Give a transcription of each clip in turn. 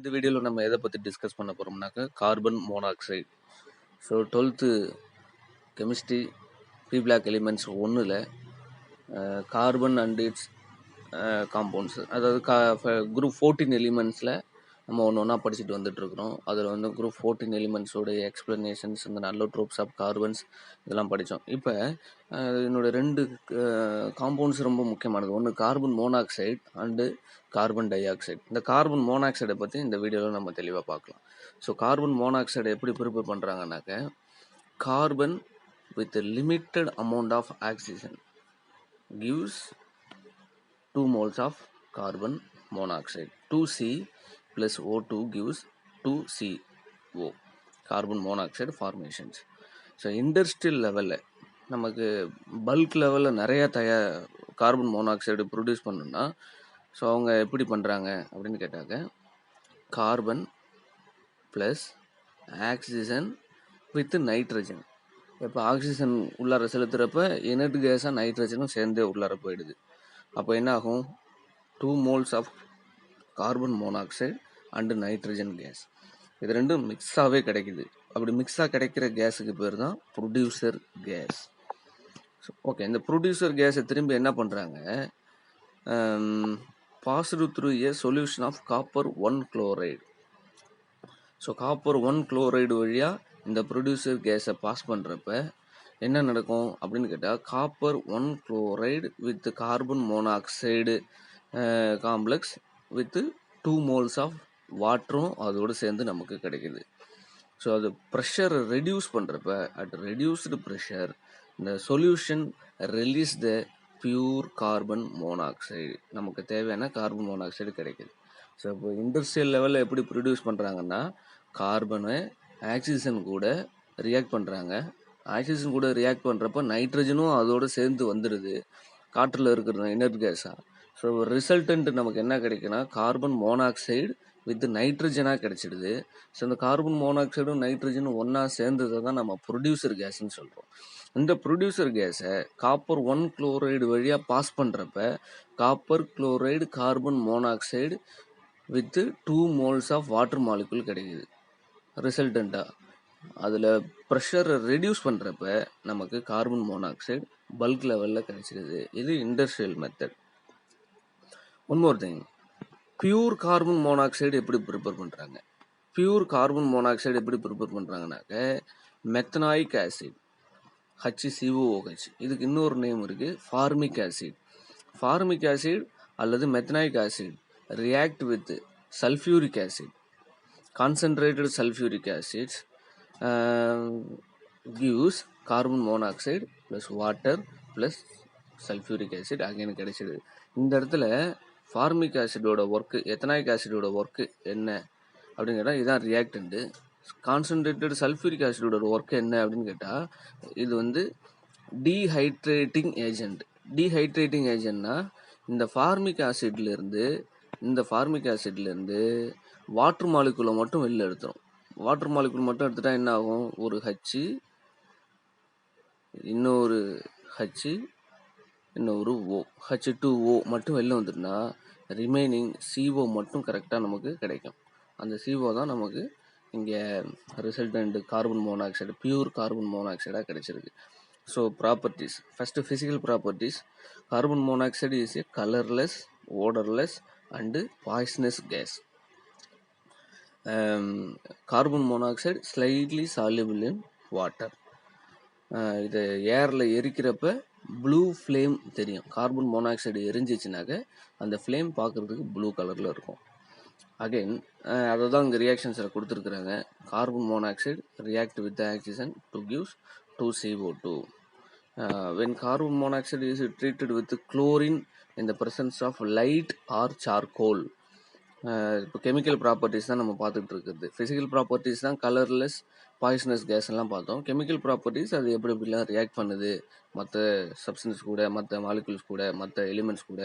இந்த வீடியோவில் நம்ம எதை பற்றி டிஸ்கஸ் பண்ண போகிறோம்னாக்கா carbon monoxide. So 12th chemistry P block elements 1ல் கார்பன் அண்ட் இட்ஸ் காம்பவுண்ட்ஸ், அதாவது குரூப் 14 எலிமெண்ட்ஸில் நம்ம ஒன்று ஒன்றா படிச்சுட்டு வந்துட்டுருக்குறோம். அதில் வந்து குரூப் 14 எலிமெண்ட்ஸோடைய எக்ஸ்ப்ளனேஷன்ஸ், இந்த நல்லோட்ரோப்ஸ் ஆஃப் கார்பன்ஸ் இதெல்லாம் படித்தோம். இப்போ என்னோட 2 காம்பவுண்ட்ஸ் ரொம்ப முக்கியமானது. ஒன்று carbon monoxide and carbon di oxide. இந்த கார்பன் மோனாக்சைடை பற்றி இந்த வீடியோவில் நம்ம தெளிவாக பார்க்கலாம். ஸோ கார்பன் மோனாக்சைடை எப்படி ப்ரிப்பேர் பண்ணுறாங்கனாக்க, carbon with a limited amount of oxygen gives 2 moles of carbon monoxide. 2C plus O2 gives 2CO, carbon monoxide formations. So industrial லெவலில் நமக்கு பல்க் லெவலில் நிறைய கார்பன் மோனாக்சைடு ப்ரொடியூஸ் பண்ணணும்னா ஸோ அவங்க எப்படி பண்ணுறாங்க அப்படின்னு கேட்டாக்க, carbon plus oxygen with nitrogen. இப்போ ஆக்சிஜன் உள்ளார செலுத்துகிறப்ப இனர்ட் கேஸாக நைட்ரஜனும் சேர்ந்தே உள்ளார போயிடுது. அப்போ என்ன ஆகும்? 2 moles of carbon monoxide and nitrogen gas, இது ரெண்டும் மிக்ஸாகவே கிடைக்குது. அப்படி மிக்ஸாக கிடைக்கிற கேஸுக்கு பேர் தான் ப்ரொடியூசர் கேஸ். ஓகே, இந்த ப்ரொடியூசர் கேஸை திரும்பி என்ன பண்ணுறாங்க? Passed through a solution of copper 1 chloride. So copper 1 chloride வழியாக இந்த ப்ரொடியூசர் கேஸை பாஸ் பண்ணுறப்ப என்ன நடக்கும் அப்படின்னு கேட்டால், copper 1 chloride with carbon monoxide complex with 2 moles of வாட்டரும் அதோடு சேர்ந்து நமக்கு கிடைக்கிது. ஸோ அது ப்ரெஷரை ரெடியூஸ் பண்ணுறப்ப அட் ரெடியூஸ்டு ப்ரெஷர் இந்த solution release the pure carbon monoxide, நமக்கு தேவையான கார்பன் மோனாக்சைடு கிடைக்கிது. ஸோ இப்போ இண்டஸ்ட்ரியல் லெவலில் எப்படி ப்ரொடியூஸ் பண்ணுறாங்கன்னா, கார்பனை ஆக்சிஜன் கூட ரியாக்ட் பண்ணுறாங்க. ஆக்சிஜன் கூட ரியாக்ட் பண்ணுறப்ப நைட்ரஜனும் அதோடு சேர்ந்து வந்துடுது, காற்றில் இருக்கிற இனர்ட் கேஸாக. ஸோ ரிசல்டன்ட் நமக்கு என்ன கிடைக்குன்னா, கார்பன் மோனாக்சைடு வித் நைட்ரஜனாக கிடைச்சிடுது. ஸோ இந்த கார்பன் மோனாக்சைடும் நைட்ரஜனும் ஒன்றா சேர்ந்ததை தான் நம்ம ப்ரொடியூசர் கேஸ்ன்னு சொல்கிறோம். இந்த ப்ரொடியூசர் கேஸை காப்பர் 1 chloride வழியாக பாஸ் பண்ணுறப்ப copper chloride carbon monoxide with 2 moles of water molecule கிடைக்குது ரிசல்டண்ட்டாக. அதில் ப்ரெஷரை ரெடியூஸ் பண்ணுறப்ப நமக்கு கார்பன் மோனாக்சைடு பல்க் லெவலில் கிடைச்சிடுது. இது industrial method. One more thing, pure carbon monoxide எப்படி ப்ரிப்பேர் பண்ணுறாங்க? பியூர் கார்பன் மோனாக்சைடு எப்படி ப்ரிப்பேர் பண்ணுறாங்கனாக்க, மெத்தனாயிக் ஆசிட் HCOOH, இதுக்கு இன்னொரு நேம் இருக்குது, ஃபார்மிக் ஆசிட். ஃபார்மிக் ஆசிட் அல்லது methanoic acid react with sulphuric acid, concentrated sulfuric acids gives carbon monoxide plus water plus sulfuric acid again கிடைச்சிடுது. இந்த இடத்துல formic ஆசிடோட work, ethanoic ஆசிடோட work என்ன அப்படின்னு கேட்டால் இதுதான் ரியாக்டண்ட்டு. கான்சன்ட்ரேட்டட் சல்ஃபியூரிக் ஆசிடோட ஒர்க்கு என்ன அப்படின்னு கேட்டால், இது வந்து டீஹைட்ரேட்டிங் ஏஜென்ட். டீஹைட்ரேட்டிங் ஏஜென்ட்னா இந்த ஃபார்மிக் ஆசிட்லேருந்து வாட்டர் மாலிகுலை மட்டும் வெளில எடுத்துரும். வாட்டர் மாலிகுல் மட்டும் எடுத்துட்டா என்ன ஆகும்? ஒரு H, இன்னொரு H, இன்னொரு O, H2O மட்டும் வெளில வந்துட்டுனா ரிமைனிங் CO மட்டும் கரெக்டாக நமக்கு கிடைக்கும். அந்த CO தான் நமக்கு இங்கே resultant carbon monoxide, pure carbon மோனாக்சைடாக கிடைச்சிருக்கு. So properties, first physical properties. Carbon monoxide is a colourless, odourless and poisonous gas. Carbon monoxide slightly soluble in water. இது ஏரில் எரிக்கிறப்ப ப்ளூ ஃப்ளேம் தெரியும். கார்பன் மோனாக்சைடு எரிஞ்சிச்சுனாக்க அந்த ஃப்ளேம் பார்க்குறதுக்கு ப்ளூ கலரில் இருக்கும். அகெயின் அதை தான் இங்கே ரியாக்ஷன்ஸில் கொடுத்துருக்குறாங்க. Carbon monoxide react with oxygen to gives 2CO2. When carbon monoxide is treated with chlorine in the presence of light or charcoal. இப்போ கெமிக்கல் ப்ராப்பர்ட்டிஸ் தான் நம்ம பார்த்துட்டு இருக்குது. ஃபிசிக்கல் ப்ராப்பர்ட்டிஸ் தான் கலர்லெஸ், பாய்சனஸ் கேஸ் எல்லாம் பார்த்தோம். கெமிக்கல் ப்ராப்பர்ட்டிஸ் அது எப்படிலாம் ரியாக்ட் பண்ணுது மற்ற சப்ஸ்டன்ஸ் கூட, மற்ற மாலிகுல்ஸ் கூட, மற்ற எலிமெண்ட்ஸ் கூட.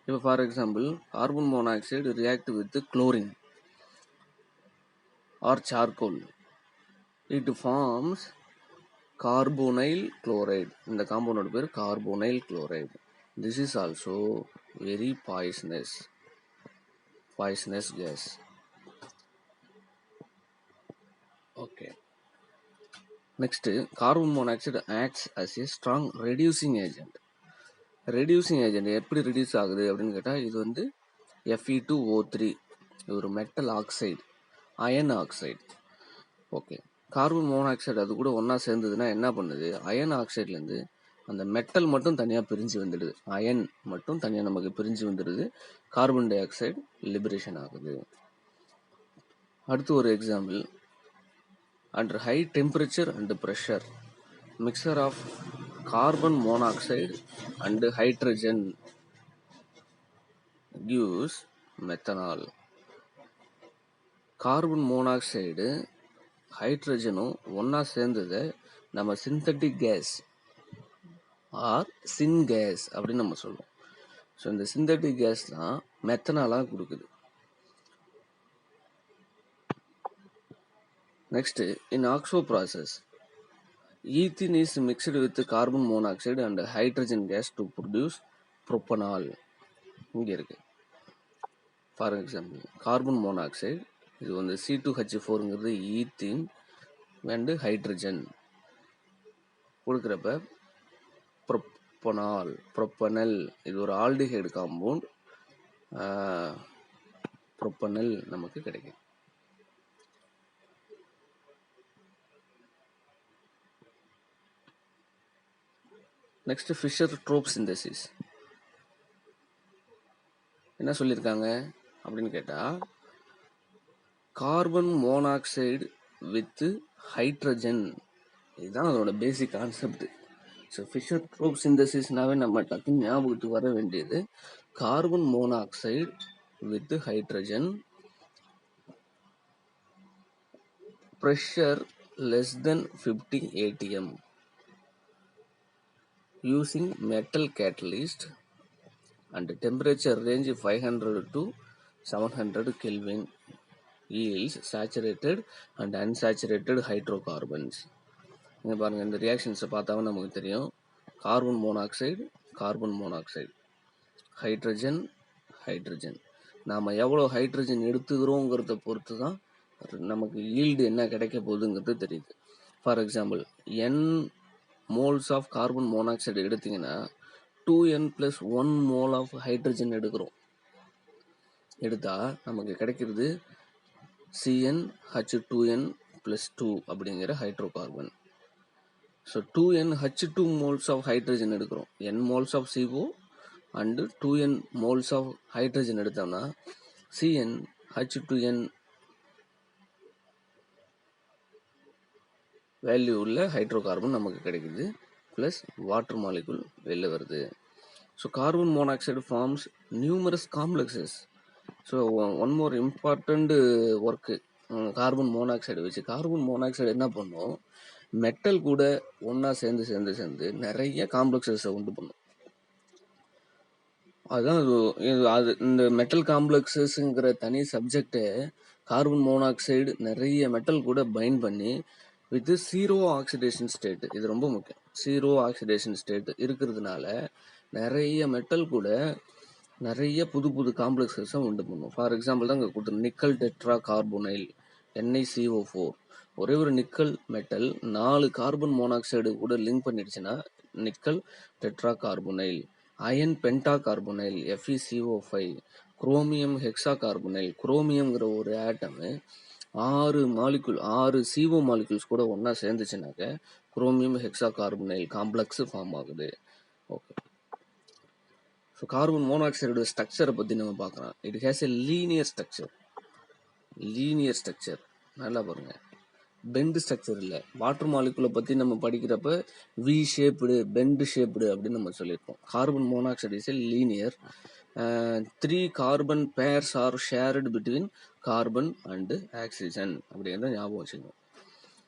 இப்போ for example, carbon monoxide react with chlorine or charcoal, it forms carbonyl chloride. இந்த காம்பவுண்டோட பேர் carbonyl chloride. This is also very poisonous gas. Next carbon monoxide acts as a strong reducing agent. Reducing agent எப்படி reduce ஆகுது அப்படின்னு கேட்டால், இது வந்து Fe2O3 இது ஒரு metal oxide, iron oxide. Okay, carbon monoxide அது கூட ஒன்றா சேர்ந்ததுன்னா என்ன பண்ணுது, அயன் ஆக்சைட்லேருந்து அந்த மெட்டல் மட்டும் தனியாக பிரிஞ்சு வந்துடுது, அயன் மட்டும் தனியாக நமக்கு பிரிஞ்சு வந்துடுது, கார்பன் டை ஆக்சைடு லிபரேஷன் ஆகுது. அடுத்து ஒரு example, under high temperature and pressure mixture of carbon monoxide and hydrogen gives methanol. Carbon monoxide ஹைட்ரஜனும் ஒன்றா சேர்ந்ததை நம்ம synthetic gas or syn gas அப்படின்னு நம்ம சொல்லுவோம். ஸோ இந்த சிந்தட்டிக் கேஸ் தான் மெத்தனாலாக கொடுக்குது. Next, in oxo process ethene is mixed with carbon monoxide and hydrogen gas to produce propanol. இங்கே இருக்கு. ஃபார் எக்ஸாம்பிள், கார்பன் மோனாக்சைடு இது வந்து C2H4ங்கிறது ஈத்தீன் அண்டு ஹைட்ரஜன் கொடுக்குறப்ப ப்ரோப்பனல் இது ஒரு ஆல்டிஹைடு காம்பவுண்ட், ப்ரோப்பனல் நமக்கு கிடைக்கும். நெக்ஸ்ட், ஃபிஷர்-ட்ரோப் சிந்தசிஸ் என்ன சொல்லியிருக்காங்க அப்படின்னு கேட்டால், கார்பன் மோனாக்சைடு வித் ஹைட்ரஜன், இதுதான் அதோட பேசிக் கான்செப்ட். ஸோ ஃபிஷர்-ட்ரோப் சிந்தசிஸ்னாவே நம்ம டக்குன்னு ஞாபகத்துக்கு வர வேண்டியது carbon monoxide with hydrogen, pressure less than 50 atm using metal catalyst and temperature range 500 to 700 Kelvin yields saturated and unsaturated hydrocarbons. இங்கே பாருங்கள், இந்த ரியாக்ஷன்ஸை பார்த்தாவே நமக்கு தெரியும். கார்பன் மோனாக்சைடு, ஹைட்ரஜன், நாம் எவ்வளோ ஹைட்ரஜன் எடுத்துக்கிறோங்கிறத பொறுத்து தான் நமக்கு ஈல்டு என்ன கிடைக்க போகுதுங்கிறது தெரியுது. For example, n moles of carbon monoxide எடுத்திங்கன்னா 2n+1 மோல் ஆஃப் ஹைட்ரஜன் எடுத்தால் நமக்கு கிடைக்கிறது CnH2n+2 அப்படிங்கிற hydrocarbon. So 2NH2 moles of hydrogen எடுக்கிறோம், n moles of CO and 2n moles of hydrogen எடுத்தோம்னா CnH2n வேல்யூ உள்ள ஹைட்ரோகார்பன் நமக்கு கிடைக்குது, ப்ளஸ் வாட்டர் மாலிகுல் வெளில வருது. So carbon monoxide forms numerous complexes. So one more important work carbon monoxide வச்சு, carbon monoxide என்ன பண்ணும், மெட்டல் கூட ஒன்றா சேர்ந்து நிறைய காம்ப்ளெக்ஸஸை உண்டு பண்ணும். அதுதான் அது இந்த மெட்டல் காம்ப்ளெக்ஸஸ்ங்கிற தனி சப்ஜெக்டை கார்பன் மோனாக்சைடு நிறைய மெட்டல் கூட பைண்ட் பண்ணி வித் ஜீரோ ஆக்சிடேஷன் ஸ்டேட், இது ரொம்ப முக்கியம், ஜீரோ ஆக்சிடேஷன் ஸ்டேட் இருக்கிறதுனால நிறைய மெட்டல் கூட நிறைய புது காம்ப்ளெக்ஸஸை உண்டு பண்ணும். ஃபார் எக்ஸாம்பிள் தான் இங்கே கொடுத்து நிக்கல் டெட்ரா கார்போனைல் NiCO4, ஒரே ஒரு நிக்கல் மெட்டல் 4 கார்பன் மோனாக்சைடு கூட லிங்க் பண்ணிடுச்சுன்னா nickel tetra carbonyl, iron penta carbonyl FeCO5, chromium hexa carbonyl, குரோமியம்ங்கிற ஒரு ஆட்டமு 6 CO மாலிகுல்ஸ் கூட ஒன்றா சேர்ந்துச்சுனாக்க chromium hexa carbonyl complex form ஆகுது. ஓகே, ஸோ கார்பன் மோனாக்சைடோட ஸ்ட்ரக்சரை பற்றி நம்ம பார்க்கலாம். It has a linear structure. நல்லா பாருங்க, பெண்டு ஸ்ட்ரக்சர் இல்லை. வாட்டர் மாலிகுலை பற்றி நம்ம படிக்கிறப்ப V ஷேப்டு, பெண்டு ஷேப்டு அப்படின்னு நம்ம சொல்லியிருப்போம். Carbon monoxide is a linear. 3 carbon pairs are shared between carbon and oxygen அப்படிங்கிறத ஞாபகம் வச்சுக்கணும்.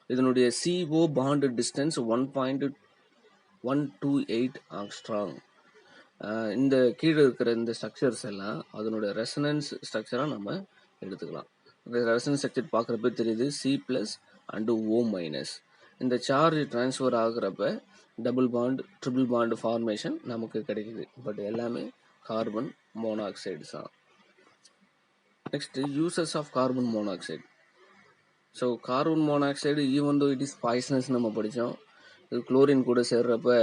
இதனுடைய CO பாண்ட் டிஸ்டன்ஸ் 1.128 ஆங்ஸ்ட்ராங். இந்த கீழே இருக்கிற இந்த ஸ்ட்ரக்சர்ஸ் எல்லாம் அதனுடைய ரெசனன்ஸ் ஸ்ட்ரக்சராக நம்ம எடுத்துக்கலாம். இந்த ரெசனன்ஸ் ஸ்ட்ரக்சர் பார்க்குறப்ப தெரியுது C+ அண்டு O-. இந்த சார்ஜ் டிரான்ஸ்ஃபர் ஆகுறப்ப double bond, triple bond formation நமக்கு கிடைக்குது. பட் எல்லாமே கார்பன் மோனாக்சைடு தான். Next, uses of carbon monoxide. So carbon monoxide even though it is poisonous நம்ம படித்தோம். இது குளோரின் கூட சேர்றப்ப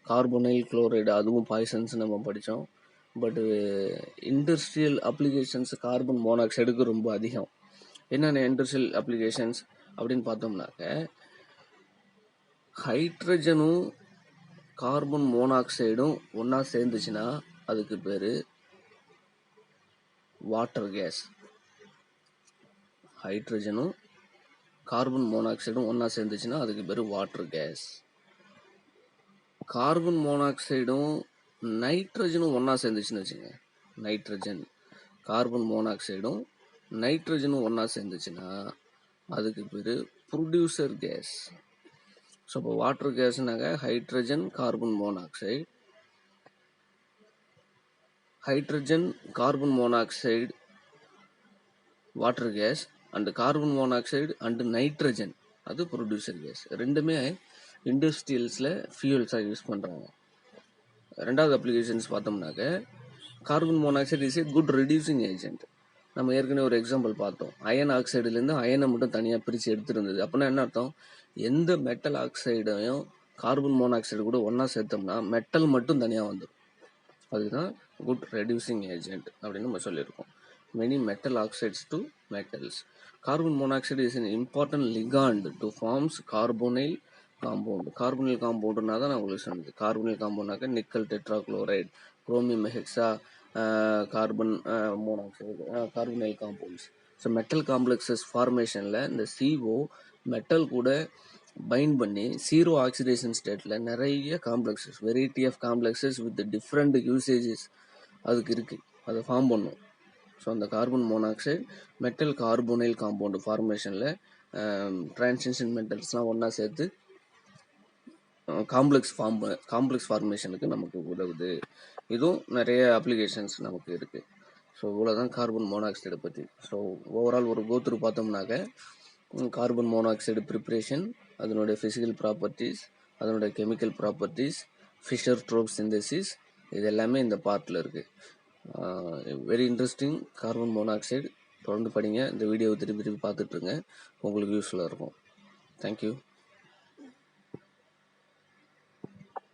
கார்பனைல் குளோரைடு அதுவும் பாய்சன்ஸ் நம்ம படித்தோம். பட் இண்டஸ்ட்ரியல் அப்ளிகேஷன்ஸ் கார்பன் மோனாக்சைடுக்கு ரொம்ப அதிகம். என்னென்ன இண்டஸ்ட்ரியல் அப்ளிகேஷன்ஸ் அப்படின்னு பார்த்தோம்னாக்க, ஹைட்ரஜனும் கார்பன் மோனாக்சைடும் ஒன்றா சேர்ந்துச்சுன்னா அதுக்கு பேர் வாட்டர் கேஸ். ஹைட்ரஜனும் கார்பன் மோனாக்சைடும் ஒன்றா சேர்ந்துச்சுன்னா அதுக்கு பேர் வாட்டர் கேஸ். கார்பன் மோனாக்சைடும் நைட்ரஜனும் ஒன்றா சேர்ந்துச்சுன்னு வச்சுங்க, நைட்ரஜன் கார்பன் மோனாக்சைடும் நைட்ரஜனும் ஒன்றா சேர்ந்துச்சுன்னா அதுக்கு பேர் ப்ரொடியூசர் கேஸ். ஸோ இப்போ வாட்டர் கேஸ்னாக்க hydrogen carbon monoxide, hydrogen carbon monoxide water gas, and carbon monoxide and nitrogen அது ப்ரொடியூசர் கேஸ். ரெண்டுமே இண்டஸ்ட்ரியல்ஸில் ஃபியூல்ஸாக யூஸ் பண்ணுறாங்க. ரெண்டாவது அப்ளிகேஷன்ஸ் பார்த்தோம்னாக்க, carbon monoxide is a good reducing agent. நம்ம ஏற்கனவே ஒரு எக்ஸாம்பிள் பார்த்தோம். அயன் ஆக்சைடுலேருந்து அயனை மட்டும் தனியாக பிரித்து எடுத்துருந்தது. அப்படின்னா என்ன அர்த்தம்? எந்த மெட்டல் ஆக்சைடையும் கார்பன் மோனாக்சைடு கூட ஒன்றா சேர்த்தோம்னா மெட்டல் மட்டும் தனியாக வந்துடும். அதுதான் குட் ரெடியூசிங் ஏஜென்ட் அப்படின்னு நம்ம சொல்லியிருக்கோம். Many metal oxides to metals. Carbon monoxide is an important ligand to forms carbonyl compound. Carbonyl காம்பவுண்டுனா தான் நான் உங்களுக்கு சொன்னது. கார்பனில் காம்பவுண்டாக்க nickel tetrachloride, chromium hexa carbon monoxide, carbonyl compounds. So metal complexes ஃபார்மேஷனில் இந்த CO மெட்டல் கூட பைண்ட் பண்ணி ஜீரோ ஆக்சிடேஷன் ஸ்டேட்டில் நிறைய complexes, variety of complexes with different usages அதுக்கு இருக்குது, அதை ஃபார்ம் பண்ணும். ஸோ அந்த carbon monoxide metal carbonyl compound ஃபார்மேஷனில் டிரான்சிஷன் மெட்டல்ஸ்லாம் ஒன்றா சேர்த்து காம்ப்ளெக்ஸ் ஃபார்மேஷனுக்கு நமக்கு உதவுது. இதுவும் நிறைய அப்ளிகேஷன்ஸ் நமக்கு இருக்குது. ஸோ இவ்வளோதான் கார்பன் மோனாக்சைடை பற்றி. ஸோ ஓவரால் ஒரு கோத்ரூ பார்த்தோம்னாக்க, கார்பன் மோனாக்சைடு ப்ரிப்ரேஷன், அதனுடைய ஃபிசிக்கல் ப்ராப்பர்ட்டிஸ், அதனுடைய கெமிக்கல் ப்ராப்பர்ட்டிஸ், ஃபிஷர்-ட்ரோப் சிந்தசிஸ், இது எல்லாமே இந்த பார்ட்டில் இருக்குது. Very interesting carbon monoxide. தொடர்ந்து படிங்க, இந்த வீடியோவை திருப்பி பார்த்துட்ருங்க, உங்களுக்கு யூஸ்ஃபுல்லாக இருக்கும். தேங்க்யூ.